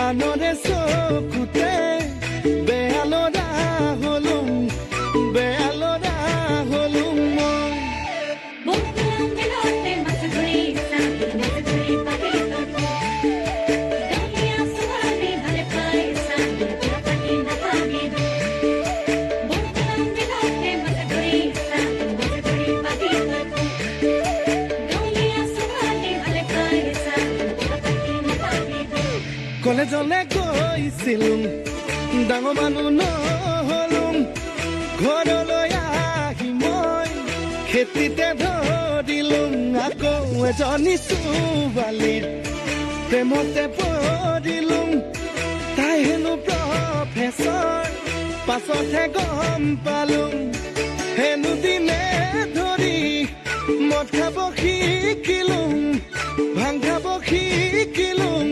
আনৰে চকুতে বেয়ালৰা হলুম মই কলেজলে গৈছিলুম ডাঙৰ মানুহ নহলুম ঘৰলৈ আহি মই খেতিতে ধৰিলুম আকৌ এজনী ছোৱালীৰ প্ৰেমতে পৰিলুম তাই হেনো প্ৰফেচৰ পাছতহে গম পালুম হেনো দিনে ধৰি মদ খাব শিকিলুম ভাং খাব শিকিলুম